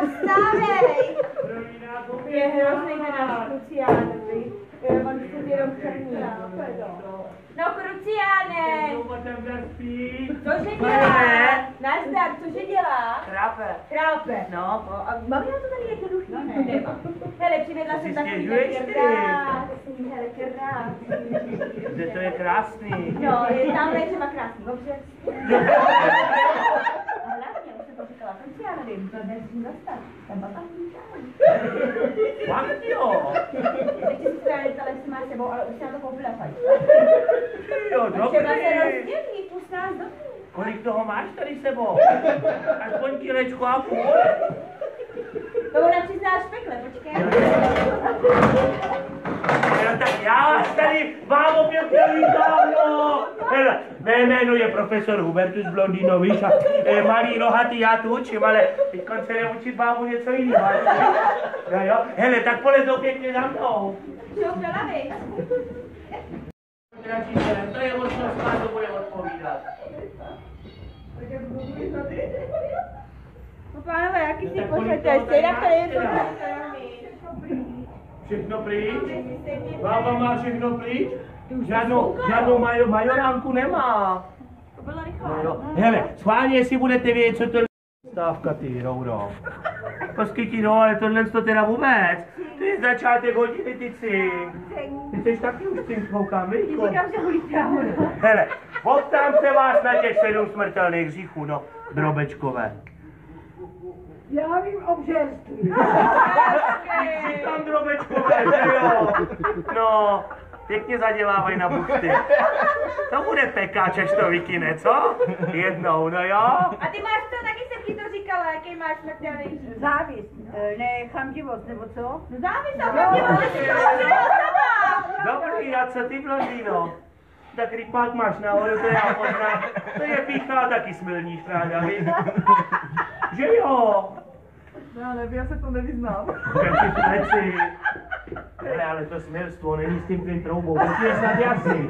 vstávej! Je hrozný ten Kruciánovi. On se jenom krní. No, Kruciáne! Cože dělá? Nazdar, cože dělá? Krápe. No. A mám já to tady jednoduchý? Nemám. Hele, přivedla jsem takový krásný, hele, krásný. Kde to je krásný? No, tamhle je třeba krásný, dobře? A hlavně, už jsem to říkala, Kruciánovi, to nesmí dostat. Tam tam Fakt jo? Ještě si strany tady si má sebou, ale už se na to koupila fajn. Jo, Třeba se rozdělí, pust nás do. Kolik toho máš tady sebou? Aspoň kilečku a půl? To ona přizná špekle, počkej. No tak já vás tady vám opět vítám, no. Hele, mé jméno je profesor Hubertus Blondinovič a malý rohatý, já tu učím, ale teďkon se neučit bábu něco jiného. No jo, hele, tak polezou pěkně za mnou. Šup do lavic. To je možnost, má to bude odpovídat. No pánové, jaký si pošlete, stejně to je to. Všechno pryč? Bába má všechno pryč? Žádnou majoránku nemá. To bylo rychle. No, hele, schválně, jestli budete vědět, co to je stávka, ty, Rouro. Poskytí, no, ale tohle to teda vůbec. To je začátek hodiny, ty cink. Ty jsi taky už cink, koukám, víš? Říkám, že hulítám. Hele, poptám se vás na těch 7 smrtelných hříchů, no, drobečkové. Já vím obžerství. Říkám drobečkové, že jo? No, pěkně zadělávaj na buchty. To bude pekáč, až to vykyne, co? Jednou, no jo? A ty máš to, taky jsem ti to říkala, jaký máš smrtelný hřích. Závist, ne chamtivost, nebo co? No závist a chamtivost, že si to hořela sama. Dobrý, a co ty, blondýno? Tak rypák máš nahoru, to já poznám. To je pícha, taky smilníš ráda, víš? Že jo? Já nevím, já se to nevyznám. Jaký pleci. Ale to smilstvo není s tím tvým troubou, to je snad jasný.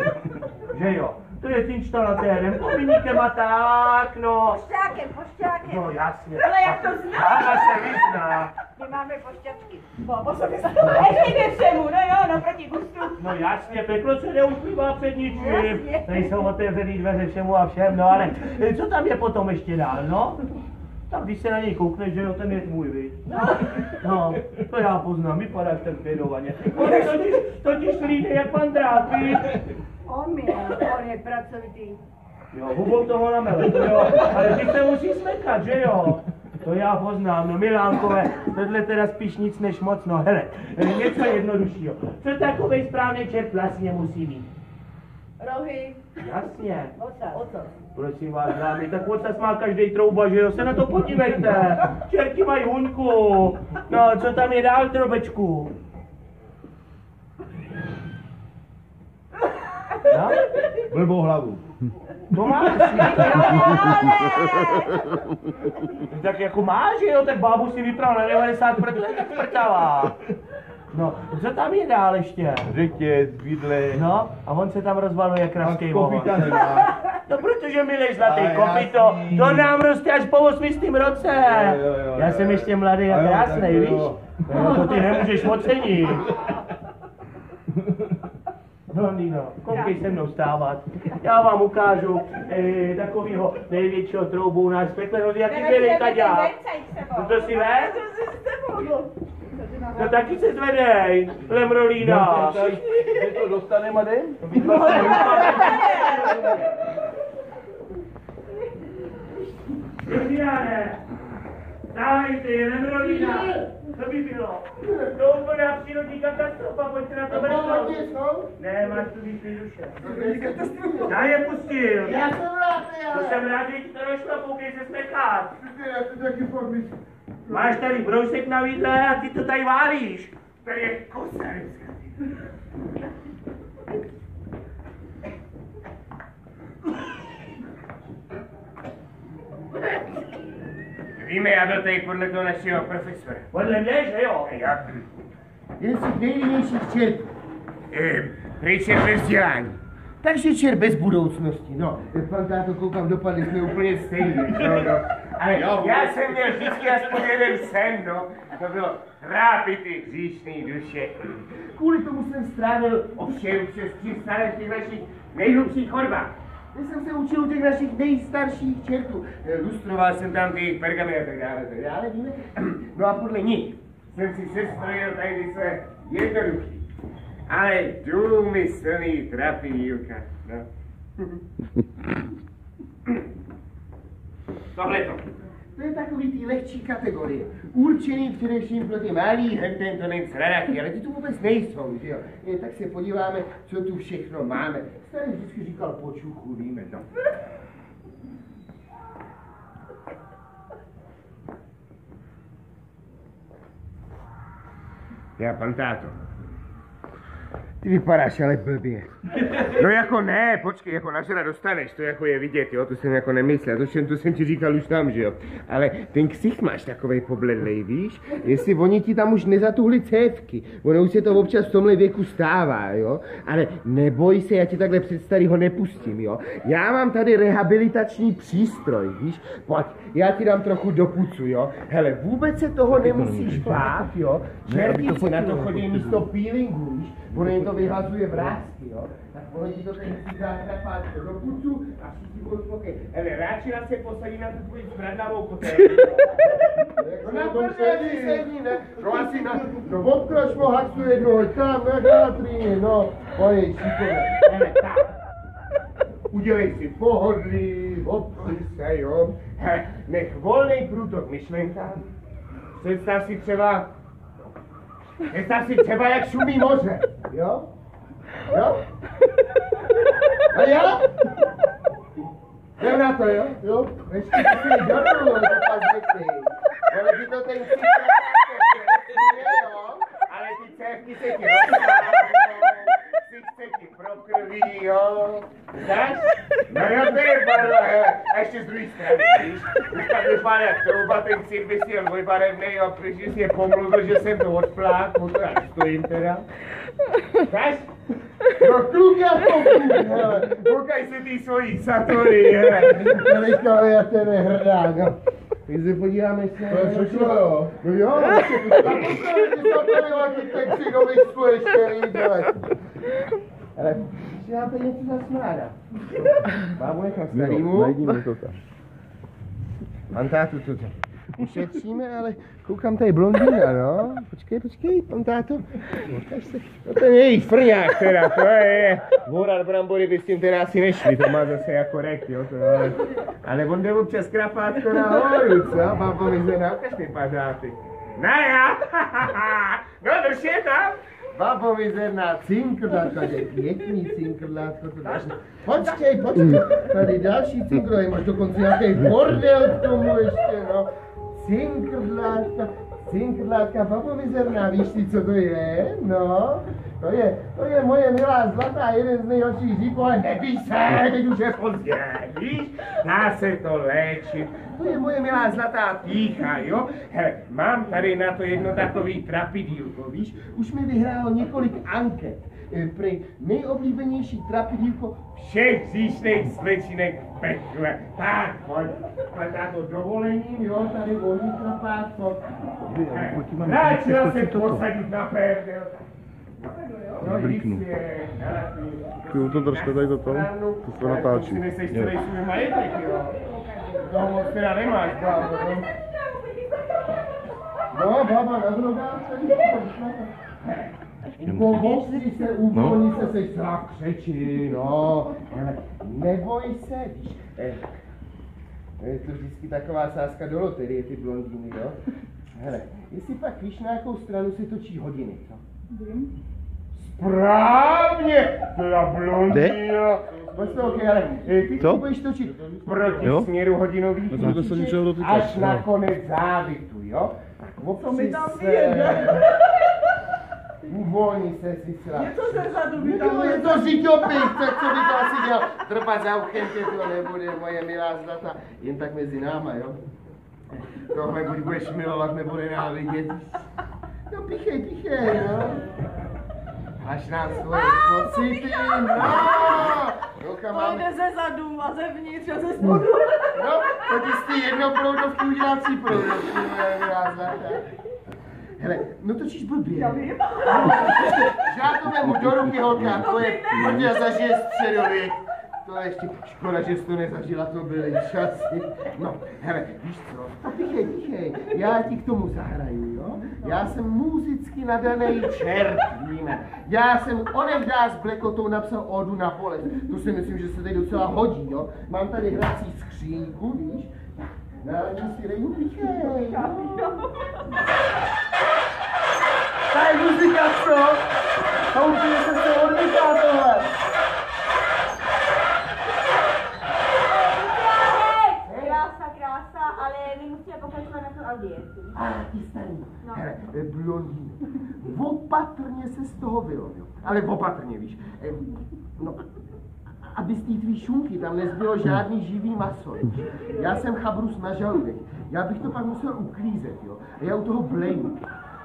Že jo? To je s instalatérem, povinníkem a tak, no. Pošťákem. No jasně. Ale jak to znáš? Bába se vyzná. My máme pošťačky. Bába se vyzná. Ještě ke všemu, no jo, no proti gustu. No jasně, peklo se neusmívá před ničím. Tady jsou otevřený dveře všemu a všem, no ale co tam je potom ještě dál, no? Tak když se na něj koukneš, že jo, ten je tvůj, viď? No, to já poznám, vypadáš tak vědovaně. On je totiž lídě jak pan Drát, viď? On je pracovitý. Jo, hubou toho namele, to jo, ale ty se musí smekat, že jo? To já poznám, no Milánkové, tohle teda spíš nic než moc, no hele, něco jednoduššího. Co takovej správný čert vlastně musí mít? Rohy. Jasně. Ocas. Prosím vás, dámy, tak ocas má každej trouba, že jo? Se na to podívejte. Čerti mají huňku. No, co tam je dál, trobečku? No? Blbou hlavu. To máš? Tak jako máš, jo? Tak bábu si vypral na 90 protože tak prtavá. No, co tam je dál ještě? Řetěz, vidle. No, a on se tam rozvaluje jak kravský vohon. Kopita nemá. No, protože milej zlatý A kopito, jasný. to nám roste až po 8. roce. Jo, Já jsem ještě mladý a jo, krásnej, tak víš? jo. No, to ty nemůžeš ocenit. Blondýno, koukej se mnou stávat. Já vám ukážu takovýho největšího troubu u nás v pekle, no jaký zvedej taďák. No to si vez? No taky se zvedej, lemrolína. Že to dostanem a jdem? Luciane, dávej ty, lemrolína. Co by bylo? To úplná přírodní katastrofa, pojď se na to vrhnout. Ne, máš tu výpný duše. Já je pustil. Já jsem rád, To jsem rád, že ti to došlo, koukej se smekat. já jsem taky formy. Máš tady brousek na vidle a ty to tady válíš. To je kosarecká. Víme, já byl tady podle toho našeho profesora. Podle mě, že jo? Jeden z těch nejlínějších čert. Pryč je bez vzdělání. Takže čer bez budoucnosti, no. Pan táto, koukám, dopadli jsme úplně stejně, no. Ale já jsem měl vždycky aspoň jeden sen, no. To bylo trápit ty hříšný duše. Kvůli tomu jsem strávil ovšem přes 300 let těch našich nejhlubších chodbách. Já jsem se učil u těch našich nejstarších čertů. Lustroval jsem tam ty pergamy a tak dále, víme. No a podle nich jsem si sestrojil tady ty své jednoduchý, ale důmyslný trapidílka, no. Tohleto. To je takový ty lehčí kategorie. Určený především pro ty malý, Tento nejc radachy, ale ty tu vůbec nejsou, že jo. Tak se podíváme, co tu všechno máme. Starý vždycky říkal po čuchu, víme, no. Já, pan táto. Ty vypadáš ale blbě. No jako ne, počkej, jako nažrat dostaneš, to jako je vidět, jo, to jsem jako nemyslel, to jsem ti říkal už tam, že jo. Ale ten ksicht máš takovej pobledlej, víš, jestli oni ti tam už nezatuhli cévky, ono už se to občas v tomhle věku stává, jo. Ale neboj se, já ti takhle před starýho nepustím, jo. Já mám tady rehabilitační přístroj, víš, pojď, já ti dám trochu do pucu, jo. Hele, vůbec se toho nemusíš bát, jo. Čertíci na to chodí místo peelingu, víš. Ono jim to vyhazuje vrásky, jo? Tak ono ti to ten cizá trapátko do pucu a všichni budou spokoj. Hele, radši nás se posadí na tu tvoji smradlavou kotelku. No na první sedí, ne? No asi na... No obkroč mo haxu jednu, hoď tam, na tríně, no. Pojď, šikovně. Hele, tak. Udělej si pohodlí, obkli se, jo? Hele, nech volnej průtok myšlenkám. Představ si třeba, jak šumí moře, jo? Jo? A já? Jdem na to, jo? Jo? Ještě si dodu, to pas řekni. Ale ty to ten cíl jo? Ale ty cévky se ti rozsáhnou, se ti prokrví, jo? Dáš? No jo, to je barva, a ještě z druhé strany, víš? Už tak vypadá jak trouba, ten cíl by si jen dvojbarevnej, jo, protože si je pomluvil, že jsem to odplák, to já stojím teda. Dáš? No kluk já pokud, hele, koukaj se ty svojí satory, hele. Teďka já tebe hrdá, no. Když se podíváme se... To je všechno, jo? No jo, tak postavit ty satory, laký texty do Vixku ještě jít, hele. Ale, že já tady něco zasmáda. Bábu nechám starýmu. Najdíme to tam. Pan tátu to ušetříme, ale koukám tady blondýna, no. Počkej, pan táto. Ukaž se. No ten její frňák teda, to je. Vorat brambory by s tím teda asi nešli, to má zase jako rekt, jo. To, ale on jde občas krapátko nahoru, co? Babo mi zde naukaž mi pařáty. No já, no drž je tam. Babo mizerná cinkrlátka, pěkný cinkrlátko to dáš. Počkej, tady další cinkro, máš dokonce nějaký bordel k tomu ještě, no. Cinkrlátka, babo mizerná, víš si, co to je? No, to je moje milá zlatá, jeden z nejhorších říků, ale nebij se, teď už je pozdě, víš? Dá se to léčit. To je moje milá zlatá pícha, jo? Hele, mám tady na to jedno takový trapidílko, víš? Už mi vyhrálo několik anket. Prej nejoblíbenější trapidílko všech říšných slečinek v pekle. Tak, pojď, to dovolením, jo, tady volný trapátko. Radši se posadit na perdel. No, jistě, Ty to trošku tady toto, to se natáčí. To si neseš celý svůj majetek, jo. Toho moc teda nemáš, bábo, no. No, bába, na drogách se Uvolni se, seš strach křeči, no. Hele, neboj se, víš. Je to vždycky taková sázka do loterie, ty blondýny, jo. Hele, jestli pak víš, na jakou stranu se točí hodiny, co? Vím. Správně! Teda blondýna. Poslouchej, ale ty si budeš točit proti směru hodinových až na konec závitu, jo? Tak opři se. Uvolni se, si srát. Něco se zadu Je to žitopis, tak co by to asi dělal? Trpat za uchem tě to nebude, moje milá zlata. Jen tak mezi náma, jo? Tohle buď budeš milovat, nebo nenávidět. No pichej, no. Až nám svoje pocity, no! Holka mám... To jde ze zadů a zevnitř a ze spodu. No, to ti z té jednoproudovky udělá tříproudovky, moje zlatá. Hele, no točíš blbě. Já vím. Že já to vemu do ruky, holka, to je hodně zažije středověk. To je ještě škoda, že jsi to nezažila, to byly časy. No, hele, víš co, tichej, já ti k tomu zahraju, jo? Já jsem muzicky nadaný čert, víme. Já jsem onehdá s Blekotou napsal ódu na bolest. To si myslím, že se tady docela hodí, jo? Mám tady hrací skřínku, víš? Náladím si rejnu, tichej, jo? Ta je muzika, co? A úplně se z toho odmítá tohle. Krása, ale my musíme pokračovat na tu audienci. A ty starý, hele, blondýno, opatrně se z toho vylovil, ale opatrně, víš, no, aby z té tvý šunky tam nezbylo žádný živý maso, víš. Já jsem chabrus na žaludek, já bych to pak musel uklízet, jo, a já u toho blejnu,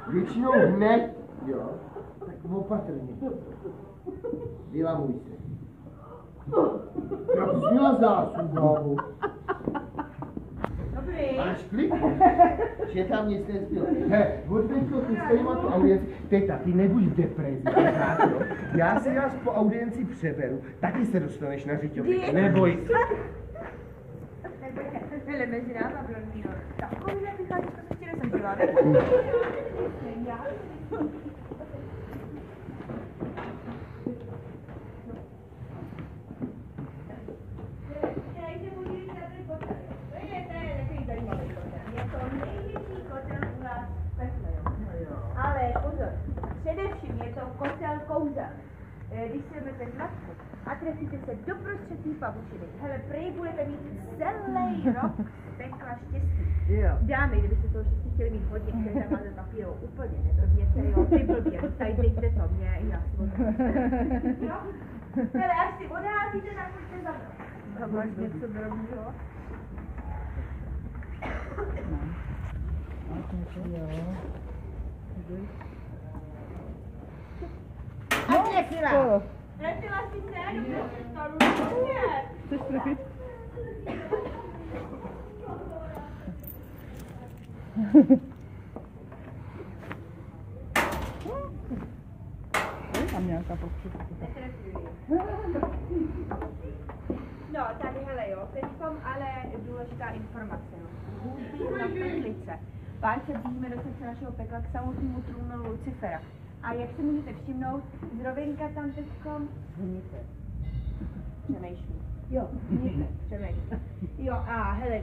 většinou hned, jo, tak opatrně, vylamuj se. Já to měla zásubu. Máš klid? Že tam nic nezbylo. He, odveďko, ty tady má tu audienci. Teta, ty nebuď v depresi, jo? Já si vás po audienci přeberu, taky se dostaneš na řiťovek, neboj se. Hele, mezi náma, blondýno, takovýhle vychází, to prostě jsem byla, ne? Ale pozor, především je to kotel kouzel. Když si vezmete matku a trefíte se doprostřed té pavučiny, hele, prej budete mít celý rok pekla štěstí. Dámy, kdybyste toho štěstí chtěli mít hodně, které tam máte papírovou úplně, neprobněte, jo, ty blbě, tady dejte to mě, já si jo? Hele, až si odházíte, tak můžete zabrat. A máš něco drobného? A trefila! Trefila si se, dobře si staru, Chceš trefit? Je tam nějaká prostředka. No, tady hele jo, teďkom ale důležitá informace, no. Hůzbí na peklice. Pár se blížíme do srdce našeho pekla k samotnému trůnu Lucifera. A jak si můžete všimnout, zrovinka tam teďkom hnice. Přemýšlí. Jo, hnice, přemýšlí. Jo, a hele,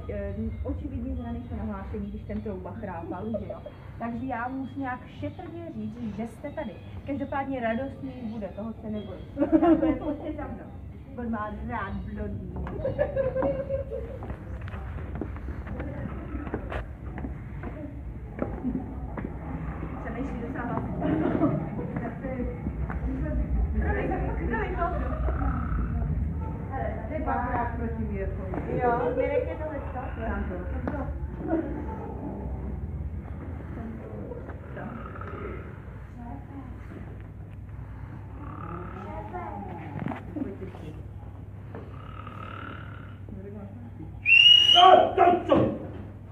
očividně, že na nejsme nahlášení, když ten trouba chrápal, že jo. Takže já musím nějak šetrně říct, že jste tady. Každopádně radostný bude, toho se nebude. Pojďte za mnou. On má rád blondýny. Přemýšlí docela hlasně. Ty párkrát proti věrchovi. Jo, Mirek je tohle stav.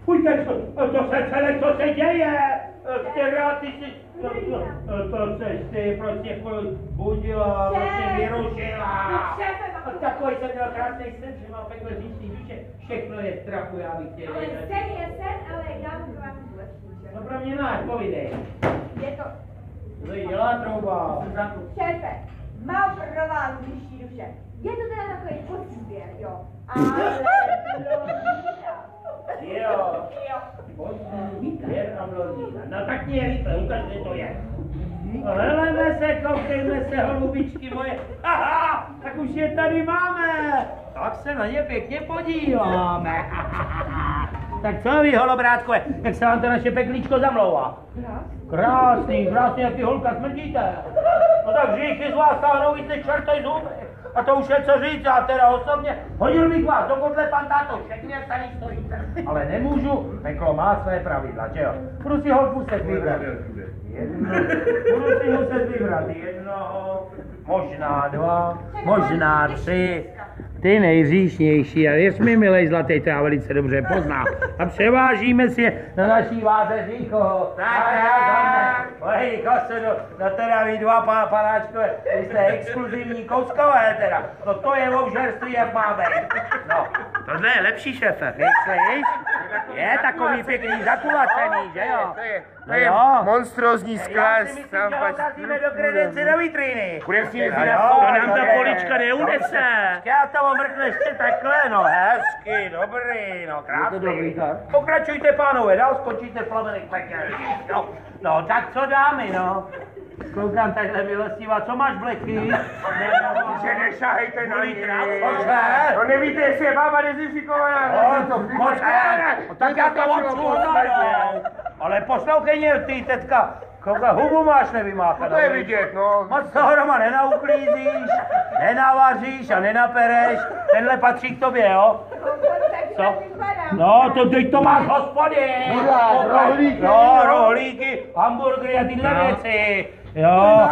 Pojďte, co se děje? Která ty si... To seš ty prostě budila, prostě vyrušila. Takový jsem měl krásný sen, že mám pekle říční duše. Všechno je strachu, já bych chtěl. Ale sen je sen, ale já mu to vám důležitý. No pro mě máš, povidej. Je to... Co jí dělá trouba? Šéfe, mám pro vás vyšší duše. Je to teda takový podsběr, jo. Ale... Jo. Podsběr a blondýna. No tak mě rychle, ukaž, kde to je. Heleme se, koukejme se, holubičky moje. Aha, tak už je tady máme. Tak se na ně pěkně podíváme. Tak co vy, holobrátkové, jak se vám to naše peklíčko zamlouvá? Krásný, krásný, jak ty holka smrdíte. No tak všichni z vás táhnou víc než čertej zuby. A to už je co říct, já teda osobně hodil bych vás do kotle, pan táto, všechny jak tady stojíte. Ale nemůžu, peklo má své pravidla, že jo? Budu si holt muset vybrat. Budu si muset vybrat jednoho, možná dva, možná tři. Ty nejříšnější, a věř mi, milej zlatý, to já velice dobře poznám. A převážíme si je na naší váze říkoho. Tak. Oj, kosedu, no teda vy dva, panáčkové, vy jste exkluzivní kouskové teda. No to je obžerství, jak máme. No, tohle je lepší, šefe, myslíš? Je takový pěkný zakulacený, že jo? To je monstrózní sklas. Já si myslím, že ho zazíme do kredence do vitríny. Budem si jezdit Jo, na to stole. nám ta polička neunese. Já to omrknu ještě takhle, no hezky, dobrý, no krásný. Pokračujte, pánové, dál skončíte plamenek pekelný. No, tak co dámy, no? Koukám takhle milostivá, co máš bleky? Že nešahejte na ní. Cože? No nevíte, jestli je bába dezinfikovaná. Tak já to odsunu, ale poslouchej mě, ty teďka, koukaj, hubu máš nevymákat. To je vidět, no. Moc toho doma nenauklízíš, nenavaříš a nenapereš, tenhle patří k tobě, jo? Co? No, to teď to máš hospody. Rohlíky. No, rohlíky, hamburgery a tyhle věci. Jo,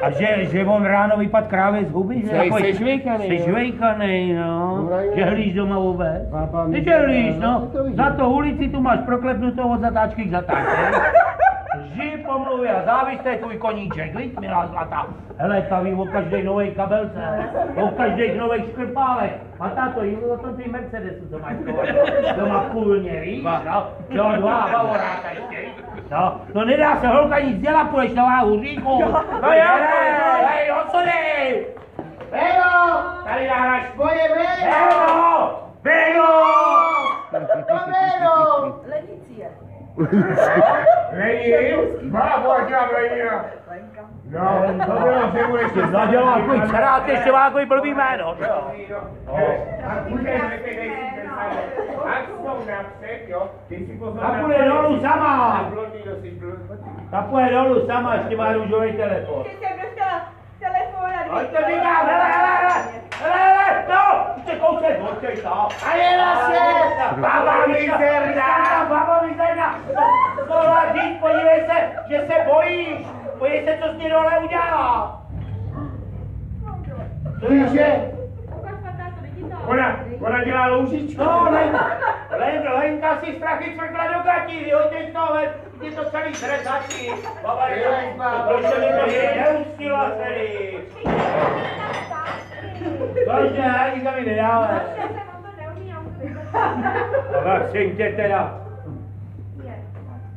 a že on ráno vypad krávě z huby, že? Jsi žvejkanej, Jsi žvejkanej, no. Žehlíš doma vůbec? Nežehlíš, no. Za to ulici tu máš proklepnutou od zatáčky k zatáčce. Lži, pomluvy a závis, to je tvůj koníček, viď, milá zlatá. Hele, ta ví o každej novej kabelce, o každej novej škrpálek. A táto, jí o tom tvý Mercedesu, co máš doma půlně, víš, no. Jo, dva bavoráka ještě, no nedá se holka nic dělat, půjdeš na váhu říku. No jo, hej, odsunej! Beno! Tady nahráš tvoje Beno! Beno! Beno! To Beno! Leticie. Lenin? Bábo, ať dělám Lenina. No, to bylo, že budeš to Zadělá takový čarák, ještě má takový blbý jméno, jo. Ta půjde dolů sama. Ta půjde dolů sama, ještě má růžový telefon. Ty jsem dostala telefon a Ať to říkám, hele, no, ještě kousek, no. A je naše! Baba mizerná, tohle říct, podívej se, že se bojíš, podívej se, co s ní dole udělala. Víže? Ona dělá loužičku. No, Lenka si strachy cvrkla do gatí, vyhoďte z toho, je to celý třesačí. Baba, proč se mi to neustila celý? Cože, nikam mi nedáme. Prosím tě teda.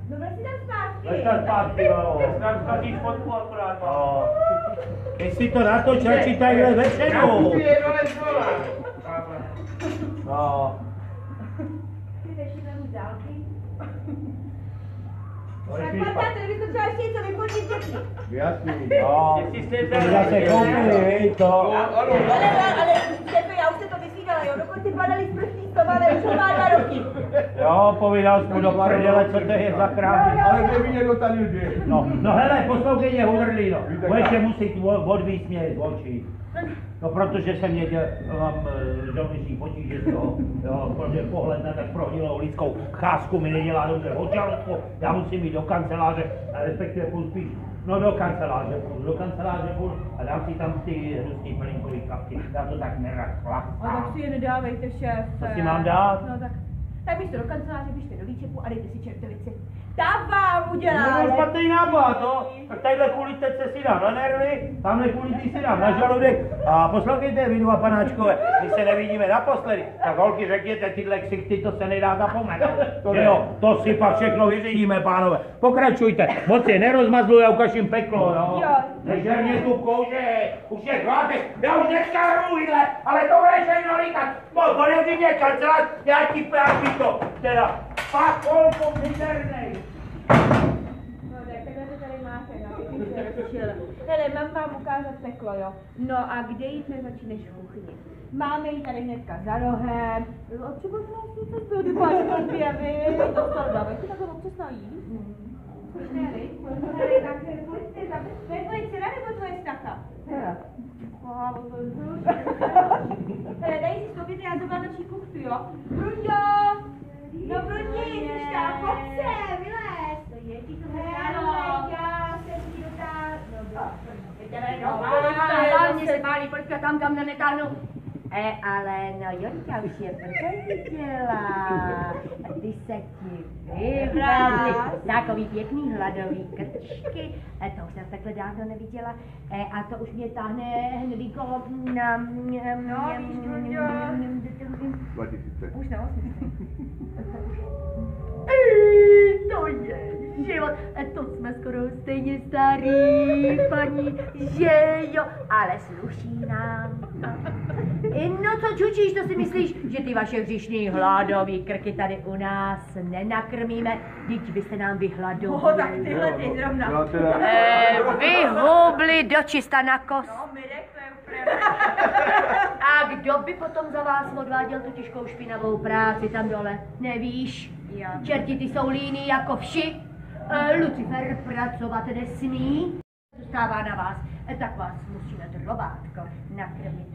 No vrať si tam zpátky. Vrať tam zpátky, no. Tam zkazíš fotku akorát, no. Jestli to natoč, radši tadyhle vepředu. No. Ty jdeš na mít dálky. Tak pan tady bych třeba ještě něco vypočít všechny. Jasný. No. Ty zase koupili, to. Ale šéfe, já už se to vysvídala, jo, dokonce padaly z prstí z toho, ale už to má 2 roky. Jo, povídal jsi mu do prdele, co to je za krávy. Ale neviděl to tady lidi. No hele, poslouchej mě, hudrlíno. Budeš se muset odvíct mě z očí. No protože jsem měl, mám želniční potíže z toho, jo, protože pohled na tak prohnilou lidskou cházku mi nedělá dobře od žaludku, já musím jít do kanceláře, respektive půjdu spíš, no do kanceláře půjdu a dám si tam ty hnusný pelinkový kapky, já to tak nerad chlap. A tak si je nedávejte, šéfe. Co si mám dát? No tak běžte do kanceláře, běžte do výčepu a dejte si čertovici. Ta vám udělá. To je špatný nápad, no. Tak tadyhle kvůli tece si dám na nervy, tamhle kvůli tý si dám na žaludek. A poslouchejte, vy dva panáčkové, když se nevidíme naposledy, tak holky řekněte tyhle ksichty, to se nedá zapomenout. Jo, to si pak všechno vyřídíme, pánové. Pokračujte, moc je nerozmazluj a ukažím peklo, jo. Nežerně tu kouže, už je chvátek, já už dneska hrůvidle, ale to bude všechno líkat. Podevři mě kancelář, já ti to, teda, pak holku mizernej. No tak takhle to tady máte, no. Hele, mám vám ukázat peklo, jo. No a kde jít nezačí než v kuchyni. Máme ji tady hnedka za rohem. Třeba se nás něco z toho dupáčka odběví. Dostal dávek, si takhle občas nají. To je tvoje dcera nebo tvoje staka? Hele, dej si stopit, já zobám naší kuchtu, jo? Brundo! No Brundi, jsi tam, pojď se, vylez! To je, ti to hrálo. Já jsem ti Hlavně se bálí, počkat tam, kam netáhnu. Ale no Jonka už je první viděla. A ty se ti vybrali. Takový pěkný hladový krčky. To už jsem takhle dávno neviděla. A to už mě táhne hnedýko na... No, víš, Bruňo. 2000. Už ne, To je život. To jsme skoro stejně starý, paní, že jo. Ale sluší nám to. No co čučíš, to si myslíš, že ty vaše hříšný hladový krky tady u nás nenakrmíme? Vždyť byste nám vyhladovali. tak tyhle ty zrovna. Vyhubli dočista na kost. No, Mirek, to je úplně... A kdo by potom za vás odváděl tu těžkou špinavou práci tam dole? Nevíš? Čerti ty jsou líní jako vši. Lucifer pracovat nesmí. Zůstává na vás. Tak vás musíme drobátko nakrmit.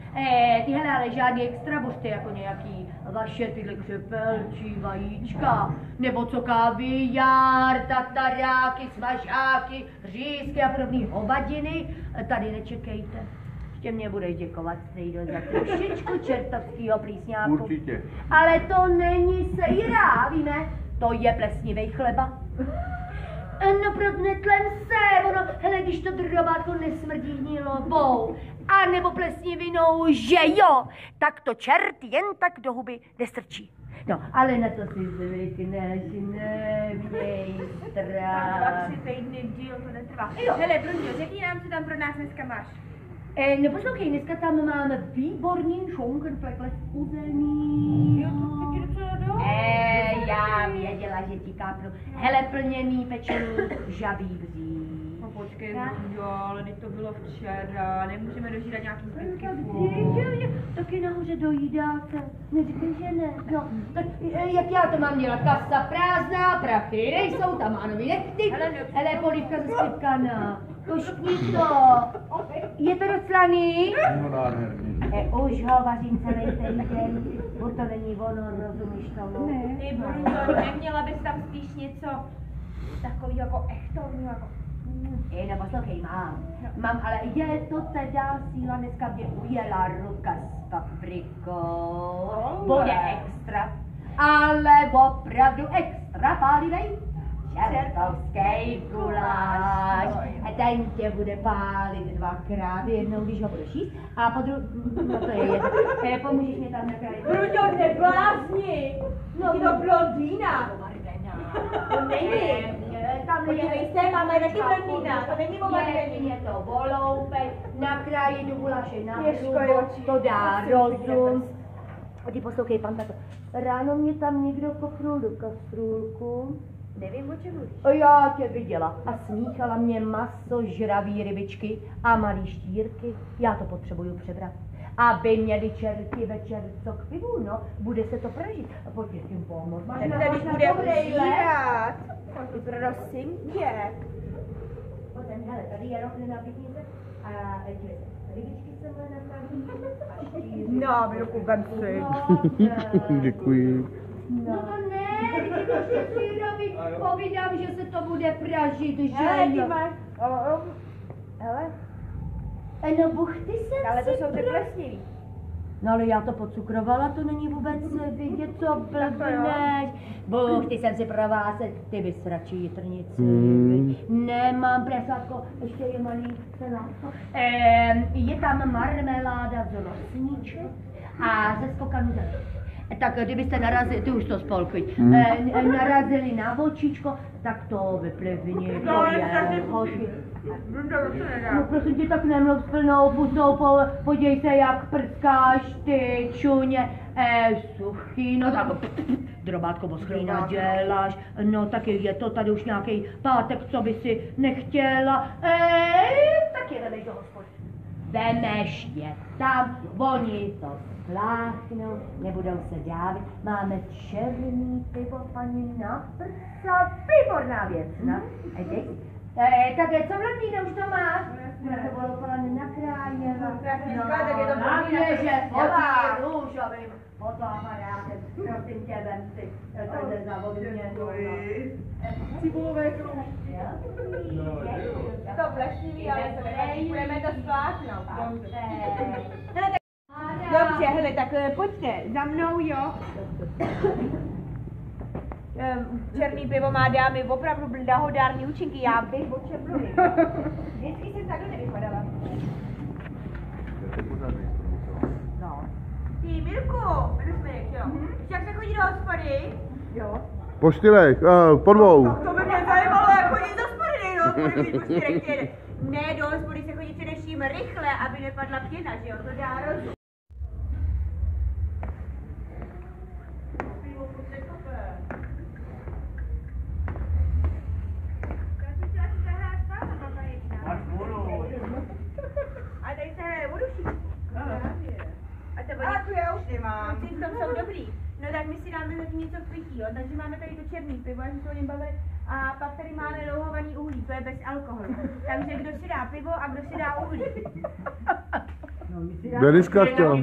Tyhle ale žádný extra božty jako nějaký vaše tyhle křepelčí vajíčka. Nebo co kaviár, tataráky, smažáky, řízky a podobný hovadiny. Tady nečekejte. Ještě mě budeš děkovat, Strejdo, za trošičku čertovskýho plísňáku. Určitě. Ale to není sejra, víme? To je plesnivej chleba. No netlem se, ono, hele, když to drobátko nesmrdí hnilobou, a nebo plesnivinou, že jo, tak to čert jen tak do huby nestrčí. No, ale na to si zvykneš, neměj strach. 2-3 týdny díl to netrvá. Hele, Bruňo, řekni nám, co tam pro nás dneska máš. No poslouchej, dneska tam máme výborný šonkenflekle z uzelný. Já věděla, že ti kápnu. Hele, plněný, pečený, žabý bří. No počkej, Bruňo, ale teď to bylo včera, nemůžeme dožírat nějaký zbytky Taky nahoře dojídáte, neříkej, že ne. No, tak jak já to mám dělat? Kasa prázdná, prachy nejsou, tam má nový nechty. Hele, polívka ze sklipkana. Koškni to. Je to doclaný? No nádherný. Už ho vařím celý ten den. Furt to není ono, rozumíš tomu? Ne. Ty Bruňo, neměla bys tam spíš něco takový jako echtovní, jako... No poslouchej, mám, ale je to teda síla, dneska mě ujela ruka s paprikou. Bude extra, ale opravdu extra pálivej. Čertovský guláš. A ten tě bude pálit dvakrát, jednou, když ho budeš jíst, a po druhé, no to je jedno. Pomůžeš mě tam nakrájet. Bruňo, neblázni! No, je to blondýna. To není. Podívej se, máme taky blondýna, to není je to voloupej, nakrájí do gulaše na hrubo, to dá rozum. A ty poslouchej, pan tato, ráno mě tam někdo kopnul do kastrůlku. Nevím, o čem mluvíš. Já tě viděla a smíchala mě maso, žravý rybičky a malý štírky. Já to potřebuju přebrat. Aby měli čerti večer co k pivu, no, bude se to pražit. A pojď s tím pomoct. Tak tady bude užírat. Prosím tě. Potom, hele, tady je roh nenapěkněte a rybičky jsem napravím a štířky. No, Milku, vem si. Děkuji. No to ne, ty prostě sírovi povídám, že se to bude pražit, že Hele, ty jo. máš... Hele. No buchty jsem Ale to si jsou ty plesnivý. No ale já to pocukrovala, to není vůbec vidět, co blbneš. Buchty jsem si pro vás, ty bys radši jitrnici. Nemám presátko, ještě je malý senátko. Je tam marmeláda z rosniček a ze skokanů zelí. Tak kdybyste narazili, ty už to spolkuj, narazili na vočičko, tak to vyplivni, to je hoši. No prosím tě, tak nemluv s plnou pusou, podívej se, jak prckáš ty čuně, suchý, no tak drobátko oschlý naděláš, no taky je to tady už nějaký pátek, co by si nechtěla, tak je vedej do hospody. vemeš je tam, oni to spláchnou, nebudou se dávit. Máme černý pivo, paní na prsa, výborná věc, no. Tak co Vladíne, už to máš? Bude to bylo kolem nakrájeno. Na mě, že fotí růžovým fotoaparátem. Prosím tě, vem si, to jde za vodně. Cibulové kroužky. To vleštivý, ale budeme to spláchnout. Dobře, hele, tak pojďte, za mnou, jo. Černý pivo má, dámy, opravdu blahodárný účinky, já bych o čem mluvím. Vždycky jsem takhle nevypadala. No. Ty, Mirku, jo? Jak se chodí do hospody? Jo. Po 4, po 2. To by mě zajímalo, jak chodí do hospody, do hospody, po 4. Ne, do hospody se chodí především rychle, aby nepadla pěna, že jo, to dá rozum. A tady se hraje vodu všichni. A to já už nemám. Ty v tom jsou dobrý. No tak my si dáme zatím něco k pití, jo. Takže máme tady to černý pivo, jak se o něm bavit. A pak tady máme louhovaný uhlí, to je bez alkoholu. Takže kdo si dá pivo a kdo si dá uhlí. Deniska chtěla.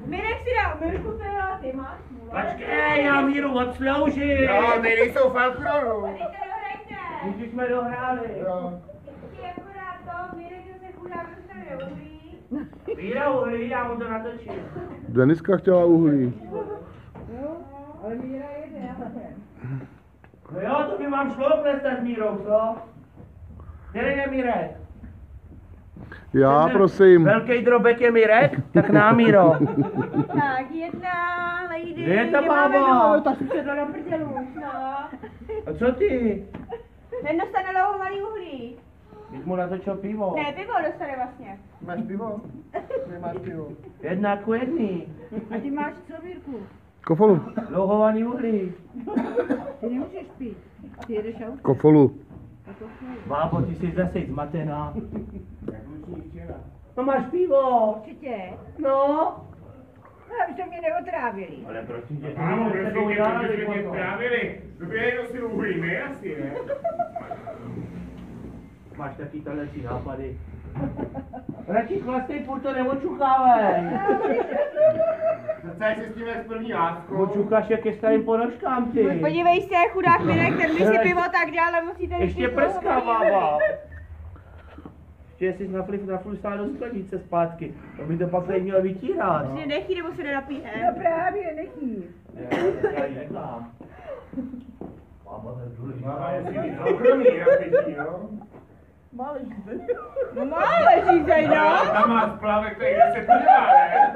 Mirek si dá, Mirku teda, ty máš smůlu. Počkej, já Míru odsloužím. No, ty nejsou Falcronu. Tady to dohrajte. Když jsme dohráli. Ještě akorát to, Mirek se chudák dostane uhlí. Míra uhlí, já mu to natočím. Deniska chtěla uhlí. Jo, ale Míra jede, já také. No jo, to by vám šlo prestat s Mírou, co? Který je Mírek? Já, prosím. Velký drobek je Mirek, tak nám Míro. Tak jedna, lady. Kde je ta bába? Ta si sedla na prdělu už, no. A co ty? Ten dostane louhovaný uhlí. Když mu natočil pivo. Ne, pivo dostane vlastně. Máš pivo? Nemáš pivo. Jedna ku jedný. A ty máš co, Mírku? Kofolu. Louhovaný uhlí. Ty nemůžeš pít. Ty jedeš autem. Kofolu. Bábo, ty jsi zase zmatená. No máš pivo. Určitě. No. Abyste mě neotrávili. Ale prosím tě, Mámo, prosím tě, protože mě strávili. Době si uhlí, ne? Asi, ne? Máš taky tahleci nápady. Radši chlastej, furt to neočukávej. Docela se s tím jak s první láskou. Očukáš jak je starým ponožkám, ty. Podívej se, chudák Mirek, ten by si pivo tak dál, ale musíte Ještě prská, bába. Ještě jsi naflusala do sklenice zpátky. To by to pak nemělo vytírat. Že nechý, nebo se nenapíje. No právě, nechý. Já ji nedám. Bába, to je důležitá. Máma, jestli mi soukromí, jak běží, jo? Málo žízeň. No mále žízej, no. Tam má splavek, to je 10 pivá, ne?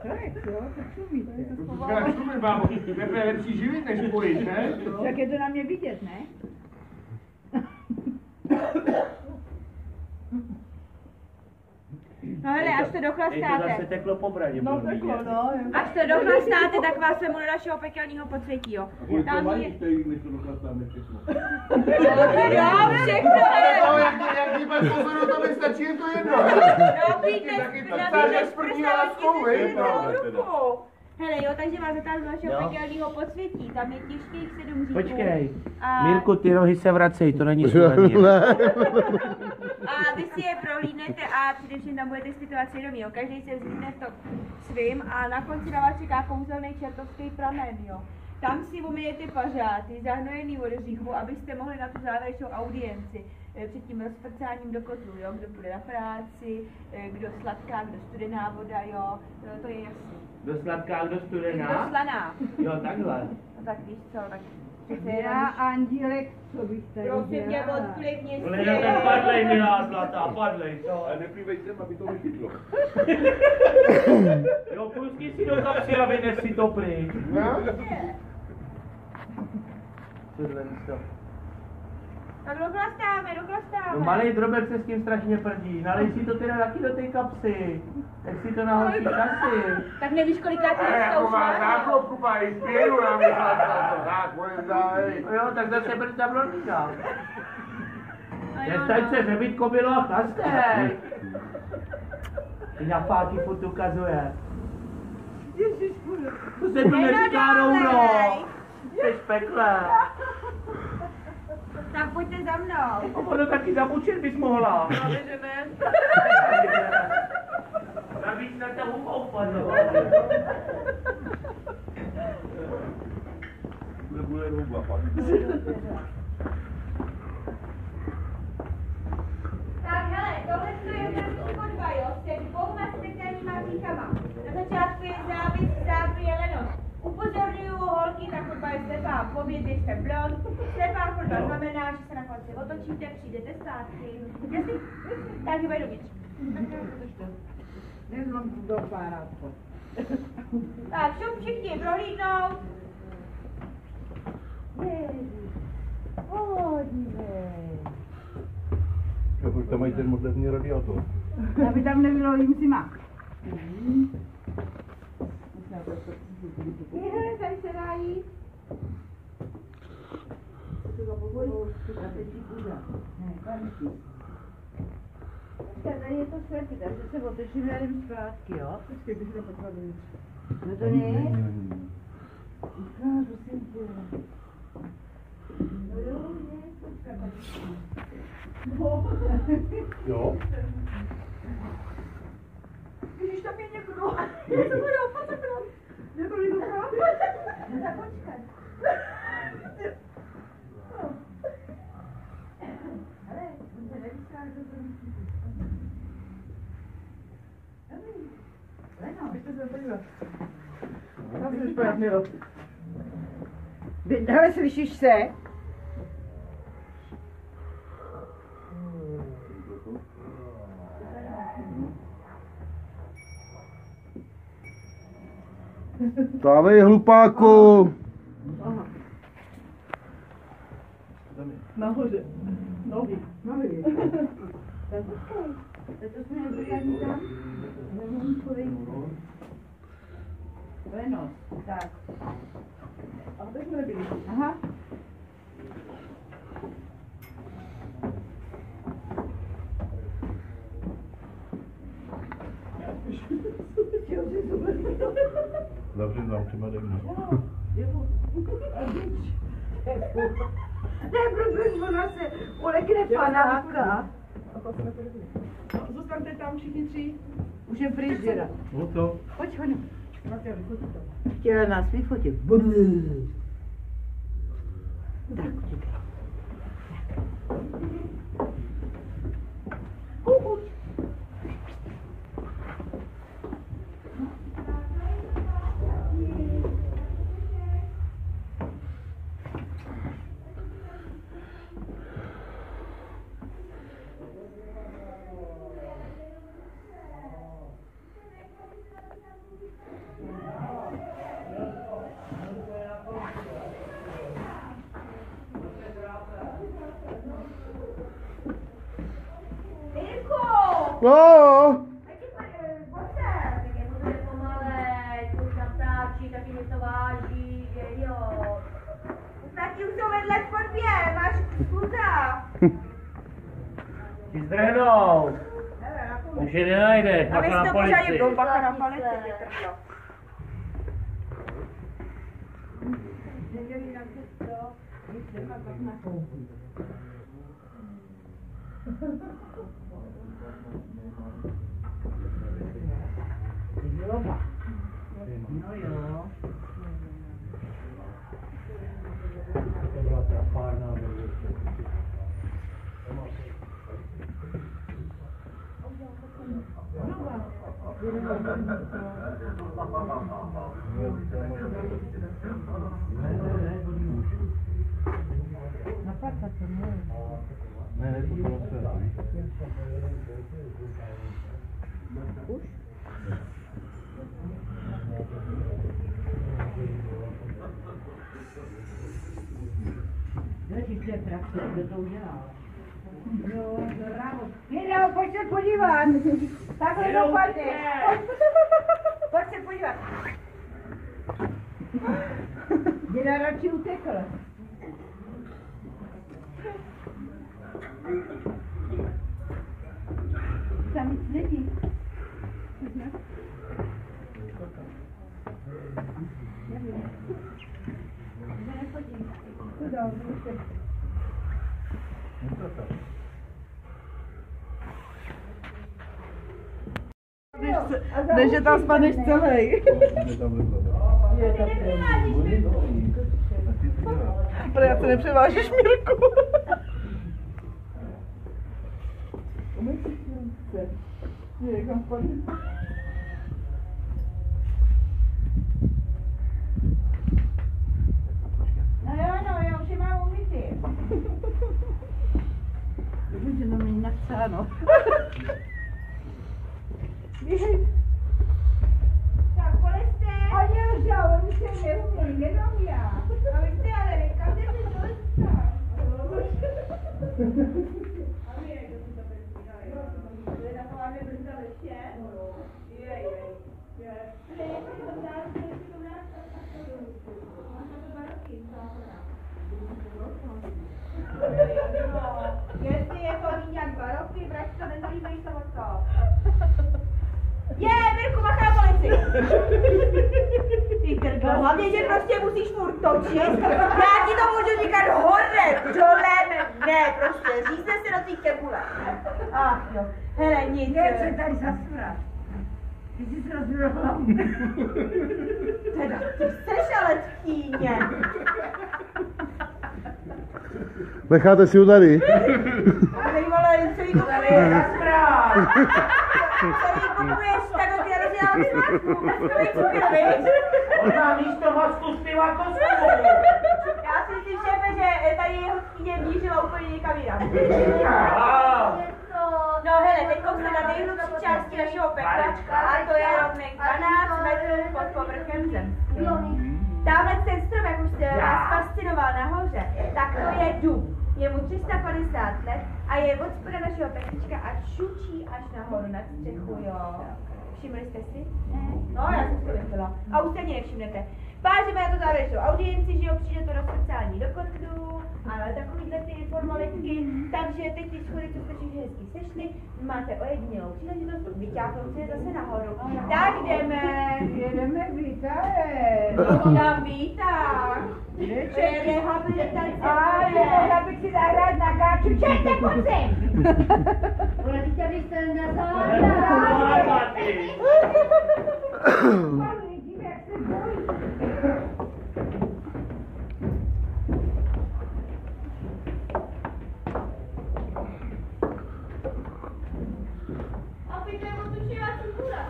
Tak jo, tak šumíte. To říkáš, šumím, bábo, tebe je lepší živit, než pojít, ne? Tak je to na mě vidět, ne? No hele, až to Ej, to zase dochlastáte. teklo po bradě. No bylo takhle, vidět. no. Až to dochlastáte, tak vás vemu do našeho pekelního podsvětí, jo. Tam je... Jo, všechno, No, jak dívat pozoru, to by stačí jen to jedno. Taky to ptáš s první láskou, vej? Hele jo, takže vás zatáhnu do našeho pekelního podsvětí, tam je těžkých 7 říků. Počkej, A- Mirku, ty rohy se vracej, to není suvenír. A vy si je prohlídnete a především tam budete zpytovat svědomí, jo. Každý se vzlídne to svým a na konci na vás čeká kouzelný čertovský pramen, jo. Tam si umyjete pařáty, zahnojený od říchu, abyste mohli na tu závěrečnou audienci před tím rozprcáním do kotlu, jo. Kdo půjde na práci, kdo sladká, kdo studená voda, jo. To je jasný. Kdo sladká, kdo Kdo studená? slaná. Jo, takhle. No tak víš co, tak... Já, Andílek, co bych tady Prosím tě, dělala? odklidni Ale já tak padlej, milá zlatá, padlej, co? Ale neplývej sem, aby to nechytlo. Jo, pustí si do kapsy a vynes si to pryč. No? Tohle místo. Tak dochlastáme. No malej drobek se s tím strašně prdí, nalej si to teda taky do té kapsy. Tak si to nahoříš asi. Tak nevíš, kolikrát Ale jsi jako má zkoušela? záklopku, má i spěru na mě. Tak, pojď dál. No jo, tak zase brzda blondýna. Přestaň se řebit, kobilo, a chlastej. Ty na fáky furt ukazuje. To se tu neříká rovno. Jsi v pekle. Tak pojďte za mnou. A ono taky zabučit bys mohla. No, že ne. Navíc na to hubou padlo. Nebude hruba pak. Tak hele, tohle je první chodba, jo, s těmi dvouma speciálníma říkama. Na začátku je závis, zádu je lenost. Upozorňuju holky, ta chodba je slepá, pověd běžte blond. Slepá chodba znamená, že se na konci otočíte, přijdete zpátky. Jasný? Tak hýbaj do bič. Nezlom do párátko. Tak, šup všichni, prohlídnout. Jo, proč tam mají ten moderní radiátor? Aby tam nebylo jim zima. Hele, tady se dá jít. Tady je to slepý, takže se otočíme a jdeme zpátky, jo? Počkej, bych to potřeboval. No to ne? Ukážu si tě. Jo? Ježiš, tam je někdo. Já to budu opatřebovat. Je to líto právě. Tak počkej. Hele, on se nevyskáže, že to myslí. Leno, běžte se podívat. Tam jsi špatně, jo. Hele, slyšíš se? Stávej, hlupáku! Nahoře. Nohy. Nohy. Tak to jsme nebyli tam. Lenos. Tak. A to jsme nebyli. Aha. Zavři nám třeba devně. Ne, protože ona se ulekne panáka. Zůstaňte tam všichni tři. Už je pryč, děda. No to. Pojď, Honu. Chtěla nás vyfotit. Tak, utíkej. No! Ti zdrhnou. Už je nenajdeš, A vy bacha jste na to pořádně policii. bacha na palici, vytrhlo. No jo. To byla ta párná Napadla to ne. Ne, to bylo se. Už? Ježiš, je praxe, kdo to udělal? Jo, bravo. Mira, pojď se podívat. Takhle dopadne. Pojď se podívat. Děda radši utekl. Než je tam spadneš celej. Ale já se nepřevážeš, Mirku. No jo, já už je mám umytý. Že to není napsáno. Tak, polezte. A já už já, oni se neumí, jenom já. A vy jste ale nechal, že si polezte. A vy jak to bezpídali. To je taková nebrzdal ještě? Jej. Ale jak to dá, to je to nás a to to 2 roky, jestli je to nějak 2 roky, vrať to nezajímají se o to. Mirku, bacha na policii! Ty krdo, hlavně, že prostě musíš furt točit. Já ti to můžu říkat hore, dole, ne, prostě, řízne si do té kebule. Ach jo, hele, nic. Jak se tady zasvrat? Ty jsi se rozvěděla hlavu. Teda, ty jseš ale tchýně. Necháte si ho tady? A tady, vole, celý kupuješ zasvrát. Celý kupuješ, tak ty rozdělám svátku. Takový cukr, víš? On má místo masku zpívá kosmu. Já si myslím, šéfe, že tady jeho tchýně mířila úplně někam jinam. No hele, teďko jsme na nejhlubší části našeho pekla a to je rovných 12 metrů pod povrchem zemským. Tamhle ten strom, jak už jste vás fascinoval nahoře, tak to je dub. Je mu 350 let a je od spoda našeho peklička a čučí až nahoru nad střechu, jo. Všimli jste si? Ne. No, já jsem si to myslela. A už se ani nevšimnete. Pážeme na to závěrečnou audienci, že jo, přijde to do sociální dokotků, ale takovýhle ty formalitky, takže teď ty schody, co jste všichni hezky sešli, máte ojedinělou příležitost, vyťáhnout si je zase nahoru. Tak jdeme. Jedeme vítaje. Na výtah. To je rehabilitace. A mohla bych si zahrát na káču. Čerte, pojď sem. Ale teď tady jste na záda. Vidíme, jak se bojí. A pojďme otučovací kůra.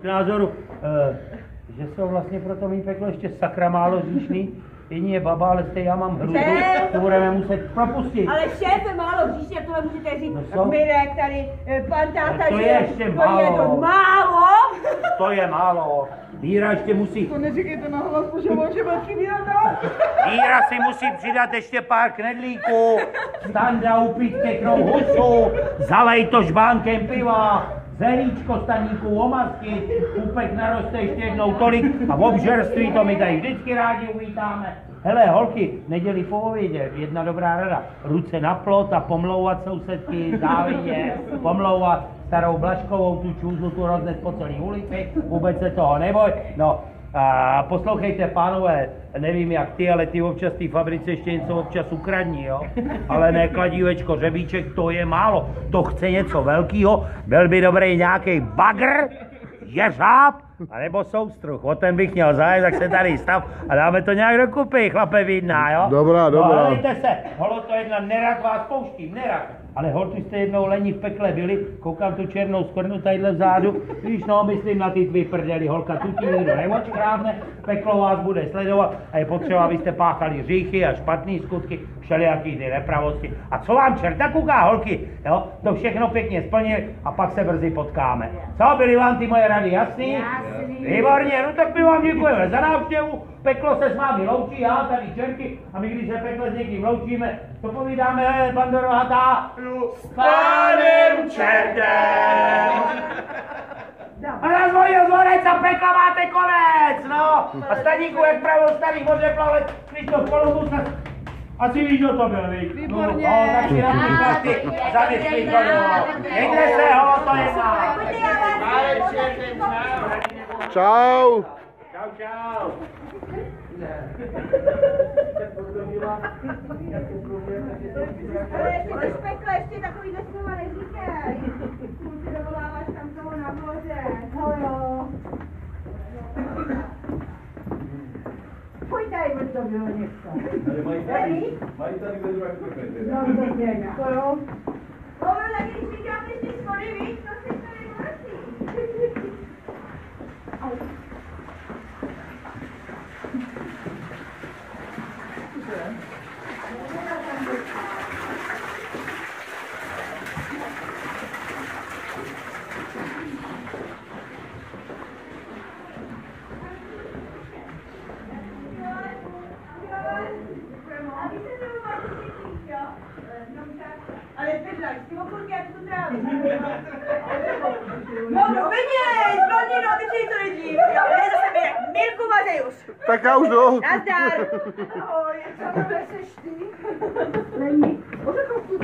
K názoru, že jsou vlastně pro to mý peklo ještě sakra málo říšný. Jiní je baba, ale stejně já mám hrudu, to budeme muset propustit. Ale šéfe, málo říště, tohle můžete říct. No Mirek tady, pan táta, to že je ještě málo. je to málo. To je málo. Víra ještě musí... To neříkejte na hlas, protože může být chyběno. Víra si musí přidat ještě pár knedlíků, Standa upít ke husu, zalej to žbánkem piva, zelíčko staníků, omazky, pupek naroste ještě jednou tolik a v obžerství to my tady vždycky rádi uvítáme. Hele, holky, neděli po obědě, jedna dobrá rada, ruce na plot a pomlouvat sousedky, závidě, pomlouvat starou Blažkovou, tu čůzlu, tu roznes po celý ulici, vůbec se toho neboj. No, a poslouchejte, pánové, nevím jak ty, ale ty občas v té fabrice ještě něco občas ukradní, jo? Ale ne kladívečko, řebíček, to je málo, to chce něco velkýho, byl by dobrý nějaký bagr, jeřáb, anebo soustruh, o ten bych měl zájem, tak se tady stav a dáme to nějak dokupy, chlape vidná, jo? Dobrá, dobrá. No, helejte se, holo to jedna, nerad vás pouštím, nerad. Ale holky jste jednou lení v pekle byli, koukám tu černou skvrnu tadyhle vzadu, víš, no, myslím na ty tvý prdeli, holka, tu ti nikdo neočkrávne, peklo vás bude sledovat a je potřeba, abyste páchali hříchy a špatný skutky, všelijaký ty nepravosti. A co vám čerta kouká, holky, jo, to všechno pěkně splnili a pak se brzy potkáme. Co, byly vám ty moje rady jasný? Jasný. Výborně, no tak my vám děkujeme za návštěvu, peklo se s vámi loučí, já tady čerky a my když se pekle s někým loučíme, to povídáme, bando rohatá, s pánem čertem. A na zvonec a pekla máte konec, no. A staníku, jak pravil starý mořeplavec, Krištof Kolumbus a Asi víš, kdo to byl, víš? Výborně. No, tak si například ty zavěstný to bylo. Nejde se ho, to je sám. Čau. Čau, čau. Ale jestli to speklo, ještě takovýhle slova neříkej. Kluci dovoláváš tam toho nahoře. No jo. Pojď tady, od to bylo něco. Mají tady kde dva květy. No to dělá. To jo. No, tak když říkáte, že schody, víš, to si to nemusí. Ale Pedlak, ty okolky, jak to tráví. No vidíš, blondýno, ty přijď to lidí. Já za sebe Milku Mazejus. Tak já už jdu. Nazdar. Ahoj, co to seš ty? Není. Ořechov tu,